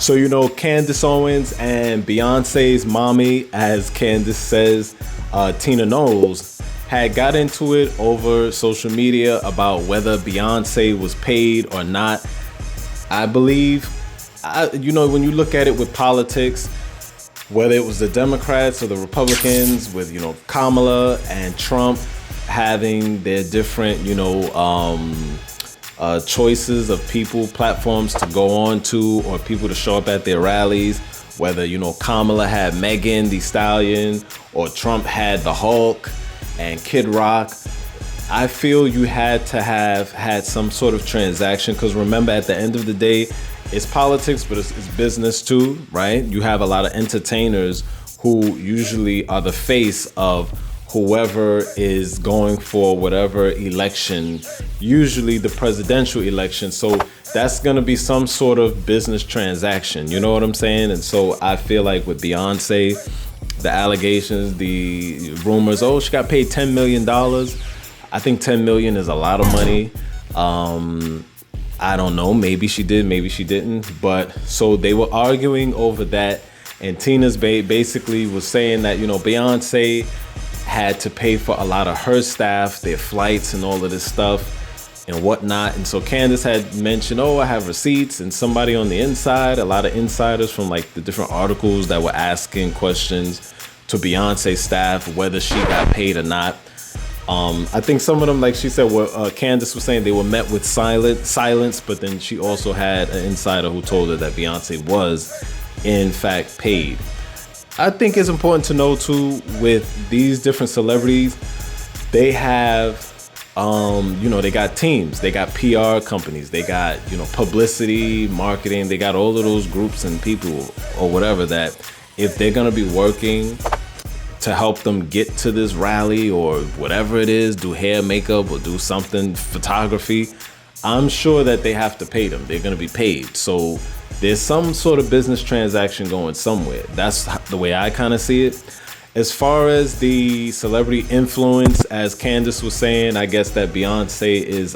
So, Candace Owens and Beyonce's mommy, as Candace says, Tina Knowles, had got into it over social media about whether Beyonce was paid or not. I believe, when you look at it with politics, whether it was the Democrats or the Republicans, with, Kamala and Trump having their different, choices of people, platforms to go on to, or people to show up at their rallies, whether, Kamala had Megan Thee Stallion or Trump had the Hulk and Kid Rock. I feel you had to have had some sort of transaction, because remember, at the end of the day, it's politics, but it's business too, right? You have a lot of entertainers who usually are the face of whoever is going for whatever election, usually the presidential election. So that's going to be some sort of business transaction. You know what I'm saying? And so I feel like with Beyonce, the allegations, the rumors, she got paid $10 million. I think 10 million is a lot of money. I don't know. Maybe she did, maybe she didn't. But so they were arguing over that. And Tina's basically was saying that, Beyonce had to pay for a lot of her staff, their flights and all of this stuff and whatnot. And so Candace had mentioned, I have receipts, and somebody on the inside, a lot of insiders from like the different articles that were asking questions to Beyonce's staff, whether she got paid or not. I think some of them, like she said, Candace was saying they were met with silence, but then she also had an insider who told her that Beyonce was in fact paid. I think it's important to know too, with these different celebrities, they have, they got teams, they got PR companies, they got, publicity, marketing, they got all of those groups and people or whatever that if they're going to be working to help them get to this rally or whatever it is, do hair, makeup, or do something, photography, I'm sure that they have to pay them. They're going to be paid. So there's some sort of business transaction going somewhere. That's the way I kind of see it. As far as the celebrity influence, as Candace was saying, I guess that Beyonce is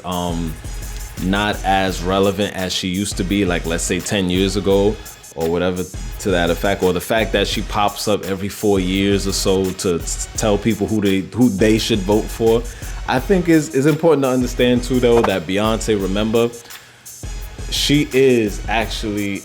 not as relevant as she used to be, like let's say 10 years ago or whatever to that effect, or the fact that she pops up every 4 years or so to tell people who they should vote for. I think is important to understand too, though, that Beyonce, remember, she is actually,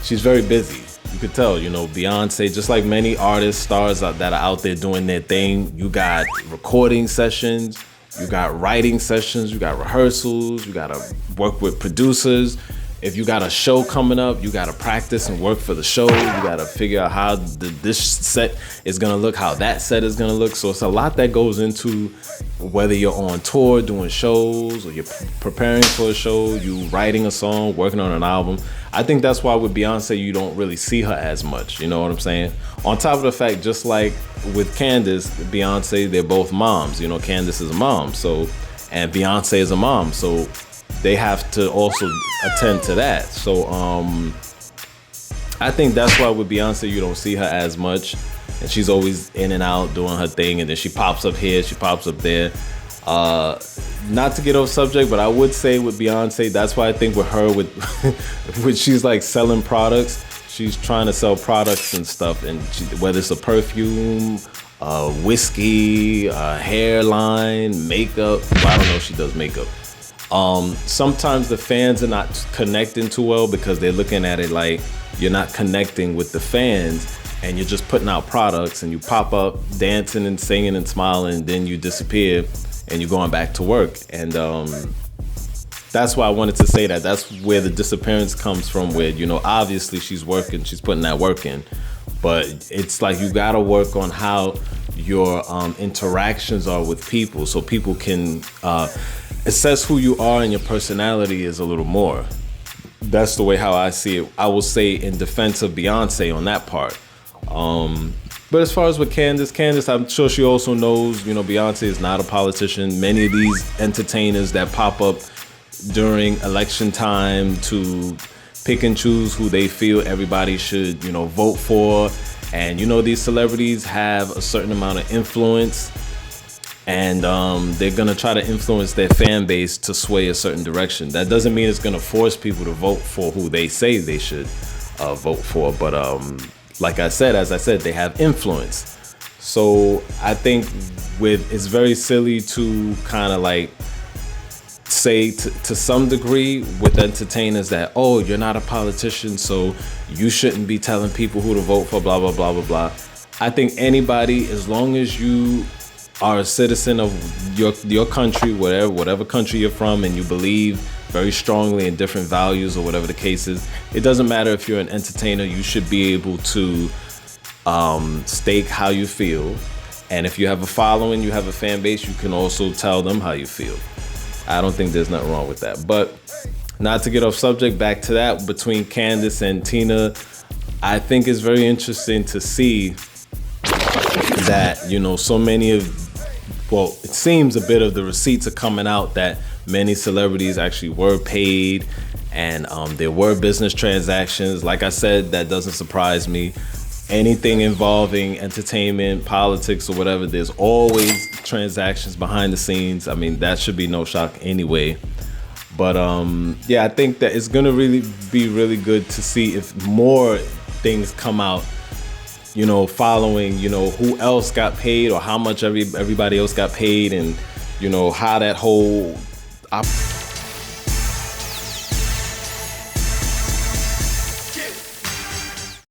she's very busy. You could tell, Beyonce, just like many artists, stars that are out there doing their thing, you got recording sessions, you got writing sessions, you got rehearsals, you got to work with producers. If you got a show coming up, you got to practice and work for the show. You got to figure out how this set is going to look, how that set is going to look. So it's a lot that goes into whether you're on tour, doing shows, or you're preparing for a show, you writing a song, working on an album. I think that's why with Beyonce, you don't really see her as much. You know what I'm saying? On top of the fact, just like with Candace, Beyonce, they're both moms. Candace is a mom, and Beyonce is a mom. So they have to also attend to that. So I think that's why with Beyonce you don't see her as much, and she's always in and out doing her thing, and then she pops up here, she pops up there. Not to get off subject, but I would say with Beyonce, that's why I think with her, with she's like selling products, she's trying to sell products and stuff, and whether it's a perfume, whiskey, hairline, makeup. Well, I don't know if she does makeup. Sometimes the fans are not connecting too well because they're looking at it like you're not connecting with the fans, and you're just putting out products, and you pop up dancing and singing and smiling, and then you disappear and you're going back to work. And that's why I wanted to say that. That's where the disappearance comes from, where, obviously she's working, she's putting that work in, but it's like you gotta work on how your interactions are with people, so people can assess who you are, and your personality is a little more. That's the way how I see it. I will say in defense of Beyonce on that part. But as far as with Candace, I'm sure she also knows, Beyonce is not a politician. Many of these entertainers that pop up during election time to pick and choose who they feel everybody should, vote for. And, these celebrities have a certain amount of influence, and they're going to try to influence their fan base to sway a certain direction. That doesn't mean it's going to force people to vote for who they say they should. vote for. But as I said, they have influence. So I think it's very silly to kind of like say to some degree with entertainers that, oh, you're not a politician, so you shouldn't be telling people who to vote for, blah, blah, blah, blah, blah. I think anybody, as long as you are a citizen of your country, whatever country you're from, and you believe very strongly in different values or whatever the case is, it doesn't matter if you're an entertainer, you should be able to stake how you feel. And if you have a following, you have a fan base, you can also tell them how you feel. I don't think there's nothing wrong with that. But not to get off subject, back to that, between Candace and Tina, I think it's very interesting to see that, you know, so many of, well, it seems a bit of the receipts are coming out that many celebrities actually were paid, and there were business transactions. Like I said, that doesn't surprise me. Anything involving entertainment, politics, or whatever, there's always transactions behind the scenes. I mean, that should be no shock anyway. But yeah, I think that it's gonna really be really good to see if more things come out, you know, following, you know, who else got paid or how much everybody else got paid, and, you know, how that whole